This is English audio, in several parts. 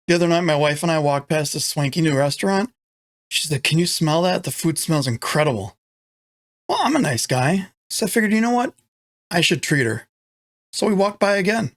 The other night, my wife and I walked past this swanky new restaurant. She said, "Can you smell that? The food smells incredible." Well, I'm a nice guy, so I figured, you know what? I should treat her. So we walked by again.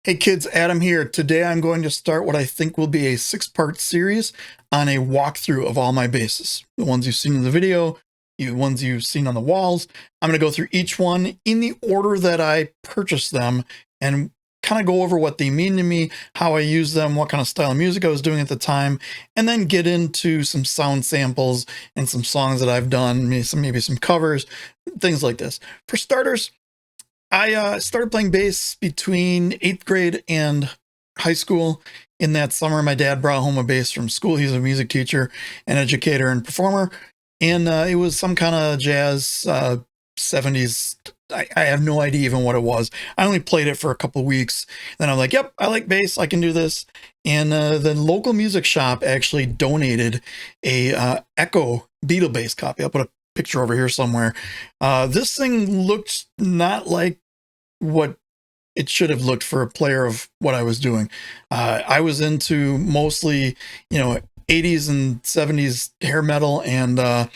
Hey kids, Adam here. Today I'm going to start what I think will be a 6-part series on a walkthrough of all my basses. The ones you've seen in the video, the ones you've seen on the walls. I'm going to go through each one in the order that I purchased them and kind of go over what they mean to me, how I use them, what kind of style of music I was doing at the time, and then get into some sound samples and some songs that I've done, maybe some covers, things like this. For starters, I started playing bass between 8th grade and high school. In that summer, my dad brought home a bass from school. He's a music teacher and educator and performer. And it was some kind of jazz 70s. I have no idea even what it was. I only played it for a couple of weeks. Then I'm like, yep, I like bass. I can do this. And the local music shop actually donated a Echo Beetle bass copy. I'll put a picture over here somewhere. This thing looked not like what it should have looked for a player of what I was doing. I was into mostly, 80s and 70s hair metal and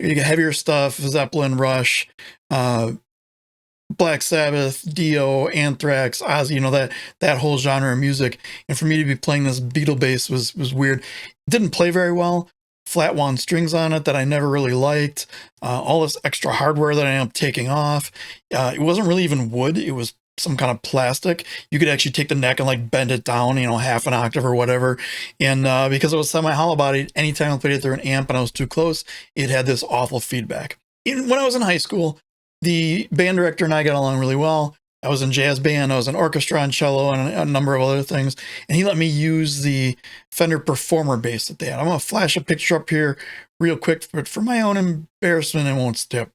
heavier stuff, Zeppelin, Rush, Black Sabbath, Dio, Anthrax, Ozzy, that whole genre of music. And for me to be playing this Beetle bass was weird. It didn't play very well. Flat wound strings on it that I never really liked. All this extra hardware that I ended up taking off. It wasn't really even wood. It was some kind of plastic. You could actually take the neck and like bend it down, half an octave or whatever. And because it was semi-hollow bodied, anytime I played it through an amp and I was too close, it had this awful feedback. When I was in high school, the band director and I got along really well. I was in jazz band, I was in orchestra and cello and a number of other things. And he let me use the Fender Performer bass that they had. I'm going to flash a picture up here real quick, but for my own embarrassment, it won't stay up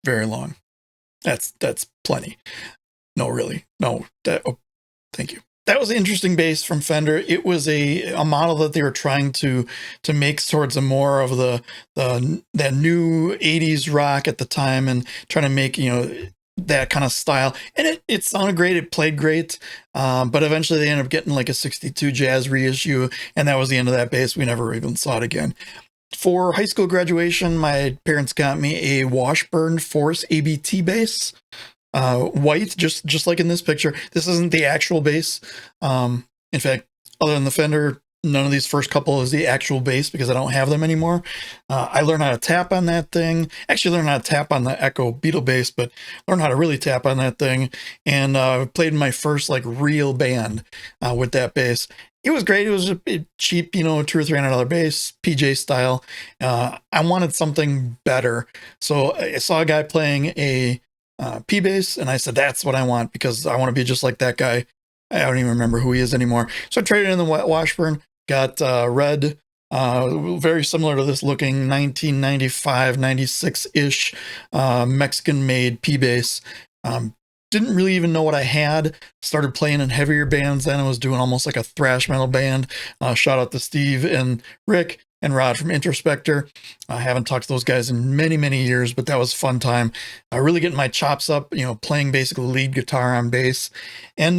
very long. That's plenty. No, really. No, thank you. That was an interesting bass from Fender. It was a model that they were trying to make towards a more of that new 80s rock at the time and trying to make, that kind of style. And it sounded great. It played great. But eventually they ended up getting like a 62 jazz reissue. And that was the end of that bass. We never even saw it again. For high school graduation, my parents got me a Washburn Force ABT bass. White, just like in this picture. This isn't the actual bass. In fact, other than the Fender, none of these first couple is the actual bass because I don't have them anymore. I learned how to tap on that thing. Actually learned how to tap on the Echo Beetle bass, but learned how to really tap on that thing. And played in my first like real band with that bass. It was great. It was a bit cheap, $200 or $300 bass, PJ style. I wanted something better. So I saw a guy playing a P bass, and I said, that's what I want because I want to be just like that guy. I don't even remember who he is anymore. So I traded in the Washburn, got red, very similar to this looking 1995, 96-ish Mexican-made P bass. Didn't really even know what I had. Started playing in heavier bands then. I was doing almost like a thrash metal band. Shout out to Steve and Rick and Rod from Introspector. I haven't talked to those guys in many, many years, but that was a fun time. Really getting my chops up, playing basically lead guitar on bass. And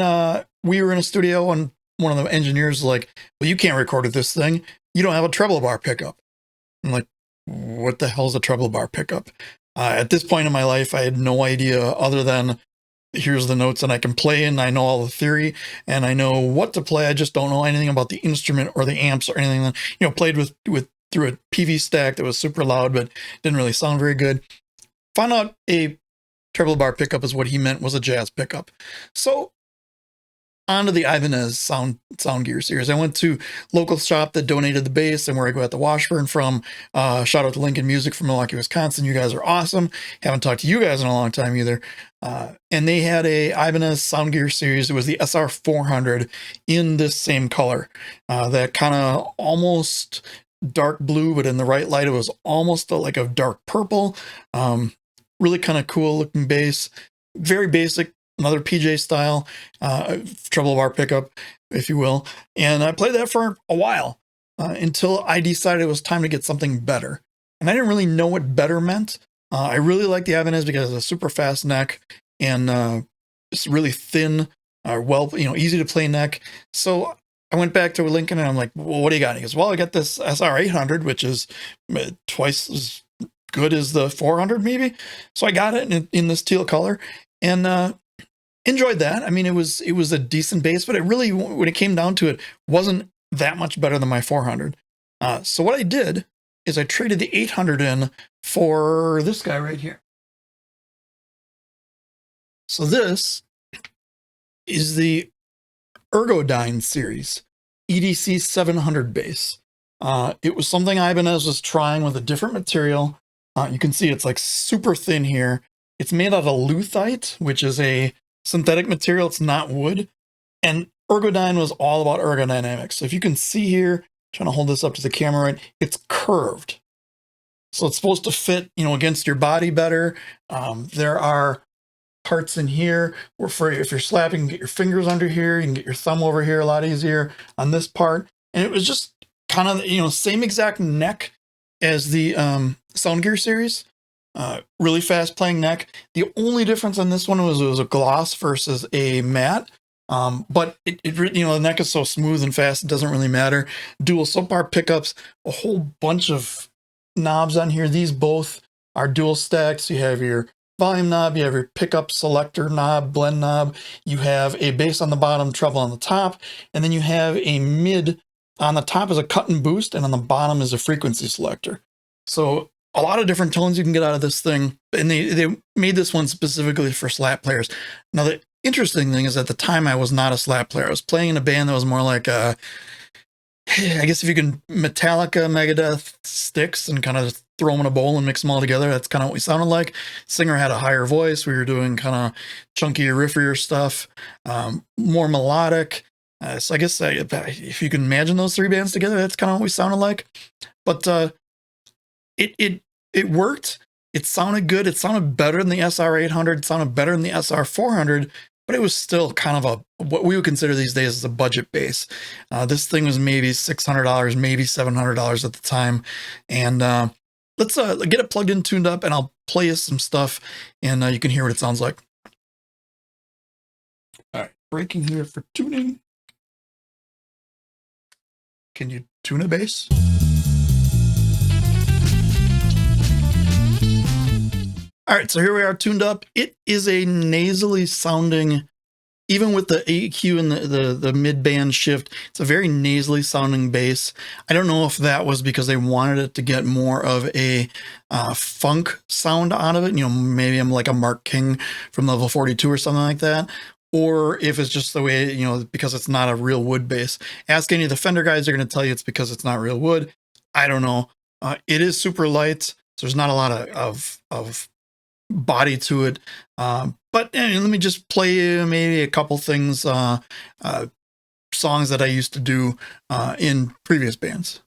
we were in a studio and one of the engineers was like, well, you can't record with this thing. You don't have a treble bar pickup. I'm like, what the hell is a treble bar pickup? At this point in my life, I had no idea other than here's the notes and I can play and I know all the theory and I know what to play. I just don't know anything about the instrument or the amps or anything that, played with through a PV stack that was super loud, but didn't really sound very good. Found out a treble bar pickup is what he meant was a jazz pickup. So onto the Ibanez sound gear series. I went to local shop that donated the bass and where I got the Washburn from. Shout out to Lincoln Music from Milwaukee, Wisconsin. You guys are awesome. Haven't talked to you guys in a long time either. And they had a Ibanez sound gear series. It was the SR400 in this same color. That kind of almost dark blue, but in the right light, it was almost like a dark purple. Really kind of cool looking bass. Very basic. Another PJ style treble bar pickup, if you will. And I played that for a while until I decided it was time to get something better. and I didn't really know what better meant. I really like the Ibanez because it's a super fast neck and it's really thin, well, easy to play neck. So I went back to Lincoln and I'm like, well, what do you got? He goes, well, I got this SR800, which is twice as good as the 400 maybe. So I got it in this teal color and enjoyed that. I mean, it was a decent bass, but it really, when it came down to it, wasn't that much better than my 400. So what I did is I traded the 800 in for this guy right here. So this is the Ergodyne series EDC700 bass. It was something Ibanez was trying with a different material. You can see it's like super thin here. It's made out of luthite, which is a synthetic material. It's not wood. And Ergodyne was all about ergodynamics. So if you can see here, trying to hold this up to the camera, right, it's curved. So it's supposed to fit, against your body better. There are parts in here where if you're slapping, you can get your fingers under here, you can get your thumb over here a lot easier on this part. And it was just kind of, same exact neck as the Soundgear series. Really fast playing neck. The only difference on this one was it was a gloss versus a matte. But the neck is so smooth and fast, it doesn't really matter. Dual subpar pickups, a whole bunch of knobs on here. These both are dual stacks. You have your volume knob, you have your pickup selector knob, blend knob, you have a bass on the bottom, treble on the top, and then you have a mid on the top is a cut and boost, and on the bottom is a frequency selector. So a lot of different tones you can get out of this thing, and they made this one specifically for slap players. Now, the interesting thing is at the time I was not a slap player. I was playing in a band that was more like I guess if you can Metallica, Megadeth sticks and kind of throw them in a bowl and mix them all together, that's kind of what we sounded like. Singer had a higher voice. We were doing kind of chunkier, riffier stuff, more melodic. So I guess if you can imagine those three bands together, that's kind of what we sounded like. But it worked. It sounded good. It sounded better than the SR800. It sounded better than the SR400. But it was still kind of what we would consider these days as a budget bass. This thing was maybe $600, maybe $700 at the time. And let's get it plugged in, tuned up, and I'll play you some stuff, and you can hear what it sounds like. All right, breaking here for tuning. Can you tune a bass? All right, so here we are tuned up. It is a nasally sounding, even with the EQ and the mid-band shift, it's a very nasally sounding bass. I don't know if that was because they wanted it to get more of a funk sound out of it. Maybe I'm like a Mark King from Level 42 or something like that. Or if it's just the way, because it's not a real wood bass. Ask any of the Fender guys, they're going to tell you it's because it's not real wood. I don't know. It is super light, so there's not a lot of body to it. But let me just play maybe a couple things, songs that I used to do in previous bands.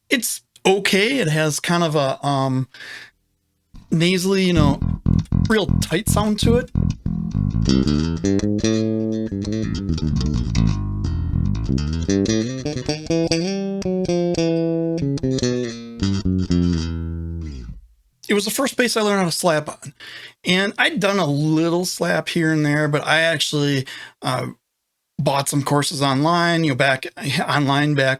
It's okay. It has kind of a nasally, real tight sound to it. It was the first bass I learned how to slap on, and I'd done a little slap here and there, but I actually bought some courses online, back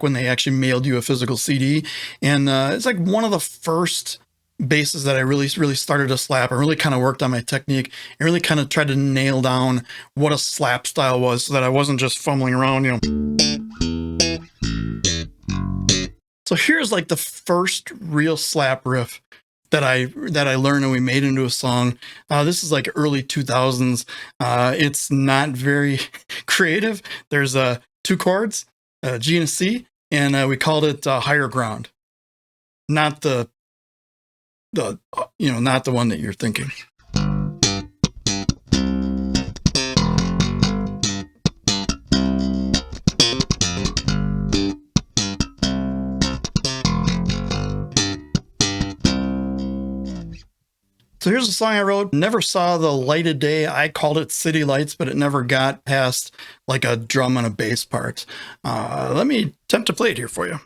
when they actually mailed you a physical CD, and it's like one of the first basses that I really started to slap. I really kind of worked on my technique and really kind of tried to nail down what a slap style was, so that I wasn't just fumbling around, So here's like the first real slap riff that I learned and we made into a song. This is like early 2000s. It's not very creative. There's two chords, a G and a C, and we called it Higher Ground. Not the not the one that you're thinking. So here's a song I wrote. Never saw the light of day. I called it City Lights, but it never got past like a drum and a bass part. Let me attempt to play it here for you.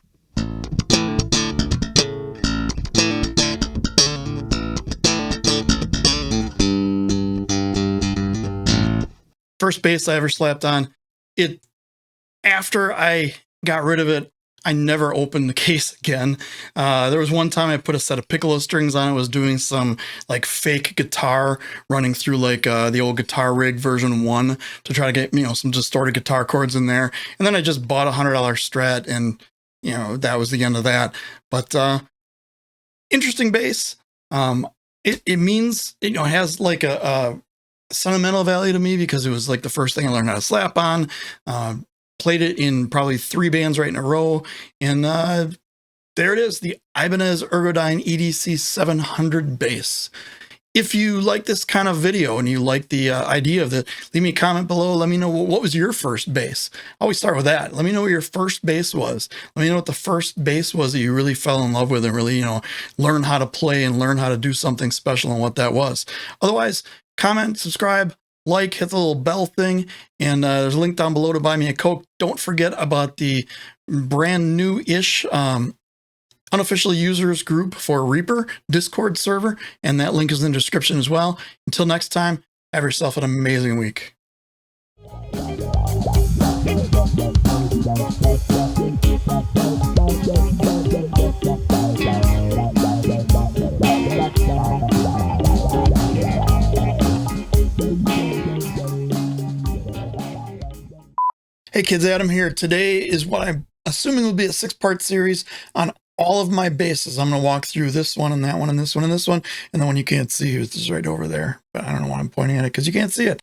First bass I ever slapped on. It, after I got rid of it, I never opened the case again. There was one time I put a set of piccolo strings on it, was doing some like fake guitar running through like the old Guitar Rig version 1 to try to get, you know, some distorted guitar chords in there. And then I just bought a $100 Strat, and, you know, that was the end of that. But interesting bass. It means, you know, it has like a sentimental value to me because it was like the first thing I learned how to slap on. Played it in probably 3 bands right in a row. And there it is, the Ibanez Ergodyne EDC700 bass. If you like this kind of video and you like the idea of it, leave me a comment below. Let me know what was your first bass. I always start with that. Let me know what your first bass was. Let me know what the first bass was that you really fell in love with and really, you know, learn how to play and learn how to do something special and what that was. Otherwise, comment, subscribe, like, hit the little bell thing, and there's a link down below to buy me a Coke. Don't forget about the brand new-ish unofficial users group for Reaper Discord server, and that link is in the description as well. Until next time, have yourself an amazing week. Hey kids, Adam here. Today is what I'm assuming will be a 6-part series on all of my basses. I'm going to walk through this one and that one and this one and this one, and the one you can't see is right over there. But I don't know why I'm pointing at it because you can't see it.